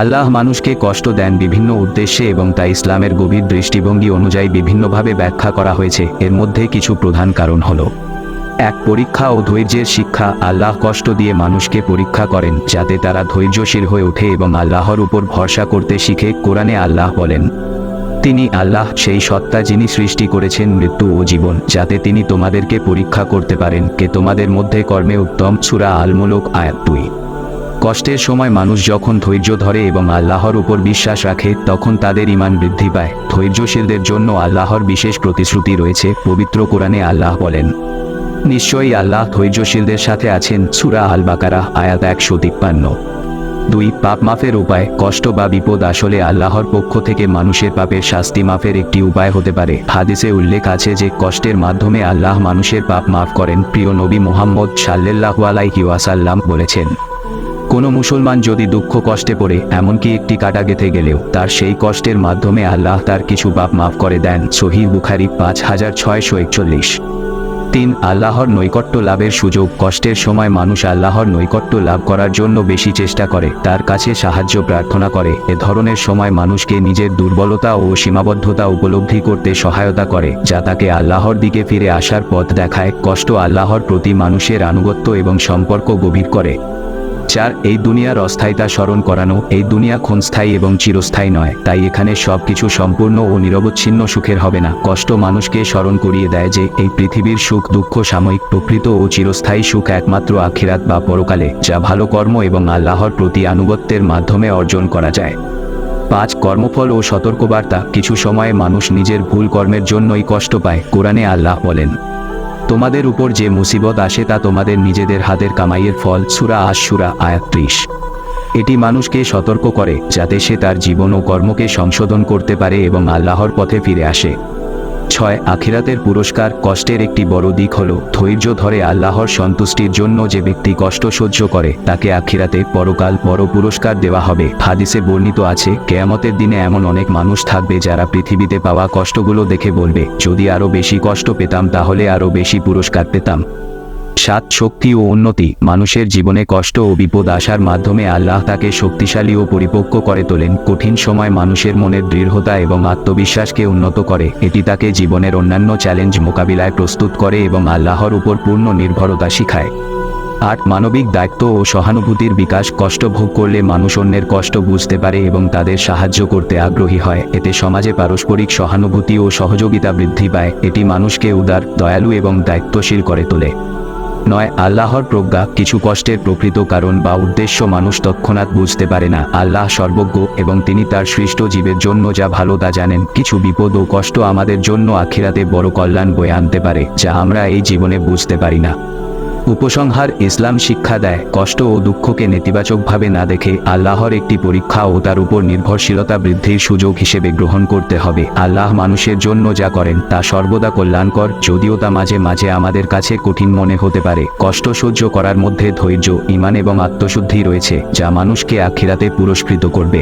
আল্লাহ মানুষকে কষ্ট দেন বিভিন্ন উদ্দেশ্যে এবং তা ইসলামের গভীর দৃষ্টিভঙ্গি অনুযায়ী বিভিন্নভাবে ব্যাখ্যা করা হয়েছে। এর মধ্যে কিছু প্রধান কারণ হলো: 1. পরীক্ষা ও ধৈর্যের শিক্ষা। আল্লাহ কষ্ট দিয়ে মানুষকে পরীক্ষা করেন যাতে তারা ধৈর্যশীল হয়ে ওঠে এবং আল্লাহর উপর ভরসা করতে শিখে। কোরআনে আল্লাহ বলেন, তিনি আল্লাহ সেই সত্তা যিনি সৃষ্টি করেছেন মৃত্যু ও জীবন, যাতে তিনি তোমাদেরকে পরীক্ষা করতে পারেন কে তোমাদের মধ্যে কর্মে উত্তম। সূরা আল মুলক আয়াত 2। কষ্টের সময় মানুষ যখন ধৈর্য ধরে এবং আল্লাহর উপর বিশ্বাস রাখে তখন তাদের ঈমান বৃদ্ধি পায়। ধৈর্যশীলদের জন্য আল্লাহর বিশেষ প্রতিশ্রুতি রয়েছে। পবিত্র কোরআনে আল্লাহ বলেন, নিশ্চয়ই আল্লাহ ধৈর্যশীলদের সাথে আছেন। সূরা আল বাকারা আয়াত 153। 2. পাপ মাফের উপায়। কষ্ট বা বিপদ আসলে আল্লাহর পক্ষ থেকে মানুষের পাপের শাস্তি মাফের একটি উপায় হতে পারে। হাদিসে উল্লেখ আছে যে কষ্টের মাধ্যমে আল্লাহ মানুষের পাপ মাফ করেন। প্রিয় নবী মুহাম্মদ সাল্লাল্লাহু আলাইহি ওয়াসাল্লাম বলেছেন, কোনো মুসলমান যদি দুঃখ কষ্টে পড়ে এমনকি একটি কাটা গেঁথে গেলেও তার সেই কষ্টের মাধ্যমে আল্লাহ তার কিছু পাপ মাফ করে দেন। সহিহ বুখারী 5641। 3. আল্লাহর নৈকট্য লাভের সুযোগ। কষ্টের সময় মানুষ আল্লাহর নৈকট্য লাভ করার জন্য বেশি চেষ্টা করে, তার কাছে সাহায্য প্রার্থনা করে। এ ধরনের সময় মানুষকে নিজের দুর্বলতা ও সীমাবদ্ধতা উপলব্ধি করতে সহায়তা করে, যা তাকে আল্লাহর দিকে ফিরে আসার পথ দেখায়। কষ্ট আল্লাহর প্রতি মানুষের আনুগত্য এবং সম্পর্ক গভীর করে। 4. এই দুনিয়ার অস্থায়িতা স্মরণ করানো। এই দুনিয়া ক্ষণস্থায়ী এবং চিরস্থায়ী নয়, তাই এখানে সবকিছু সম্পূর্ণ ও নিরবচ্ছিন্ন সুখের হবে না। কষ্ট মানুষকে স্মরণ করিয়ে দেয় যে এই পৃথিবীর সুখ দুঃখ সাময়িক, প্রকৃত ও চিরস্থায়ী সুখ একমাত্র আখিরাত বা পরকালে, যা ভালো কর্ম এবং আল্লাহর প্রতি আনুগত্যের মাধ্যমে অর্জন করা যায়। 5. কর্মফল ও সতর্কবার্তা। কিছু সময়ে মানুষ নিজের ভুল কর্মের জন্যই কষ্ট পায়। কোরআনে আল্লাহ বলেন, তোমাদের উপর যে মুসিবত আসে তা তোমাদের নিজেদের হাতের কামাইয়ের ফল। সূরা আশ-শূরা আয়াত 30। এটি মানুষকে সতর্ক করে যাতে সে তার জীবন ও কর্মকে সংশোধন করতে পারে এবং আল্লাহর পথে ফিরে আসে। 6. আখিরাতের পুরস্কার। কষ্টের একটি বড় দিক হলো ধৈর্য ধরে আল্লাহর সন্তুষ্টির জন্য যে ব্যক্তি কষ্ট সহ্য করে তাকে আখিরাতে পরকাল বড় পুরস্কার দেওয়া হবে। হাদিসে বর্ণিত আছে, কিয়ামতের দিনে এমন অনেক মানুষ থাকবে যারা পৃথিবীতে পাওয়া কষ্টগুলো দেখে বলবে, যদি আরও বেশি কষ্ট পেতাম তাহলে আরও বেশি পুরস্কার পেতাম। 7. শক্তি ও উন্নতি। মানুষের জীবনে কষ্ট ও বিপদ আসার মাধ্যমে আল্লাহ তাকে শক্তিশালী ও পরিপক্ক করে তোলেন। কঠিন সময় মানুষের মনের দৃঢ়তা এবং আত্মবিশ্বাসকে উন্নত করে। এটি তাকে জীবনের অন্যান্য চ্যালেঞ্জ মোকাবিলায় প্রস্তুত করে এবং আল্লাহর উপর পূর্ণ নির্ভরতা শিখায়। 8. মানবিক দায়িত্ব ও সহানুভূতির বিকাশ। কষ্ট ভোগ করলে মানুষ অন্যের কষ্ট বুঝতে পারে এবং তাদের সাহায্য করতে আগ্রহী হয়। এতে সমাজে পারস্পরিক সহানুভূতি ও সহযোগিতা বৃদ্ধি পায়। এটি মানুষকে উদার, দয়ালু এবং দায়িত্বশীল করে তোলে। 9. আল্লাহর প্রজ্ঞা। কিছু কষ্টের প্রকৃত কারণ বা উদ্দেশ্য মানুষ তৎক্ষণাৎ বুঝতে পারে না। আল্লাহ সর্বজ্ঞ এবং তিনি তার সৃষ্ট জীবের জন্য যা ভালো তা জানেন। কিছু বিপদ ও কষ্ট আমাদের জন্য আখিরাতে বড় কল্যাণ বয়ে আনতে পারে, যা আমরা এই জীবনে বুঝতে পারি না। উপসংহার। ইসলাম শিক্ষা দেয়, কষ্ট ও দুঃখকে নেতিবাচকভাবে না দেখে আল্লাহর একটি পরীক্ষা ও তার উপর নির্ভরশীলতা বৃদ্ধির সুযোগ হিসেবে গ্রহণ করতে হবে। আল্লাহ মানুষের জন্য যা করেন তা সর্বদা কল্যাণকর, যদিও তা মাঝে মাঝে আমাদের কাছে কঠিন মনে হতে পারে। কষ্ট সহ্য করার মধ্যে ধৈর্য, ঈমান এবং আত্মশুদ্ধি রয়েছে, যা মানুষকে আখিরাতে পুরস্কৃত করবে।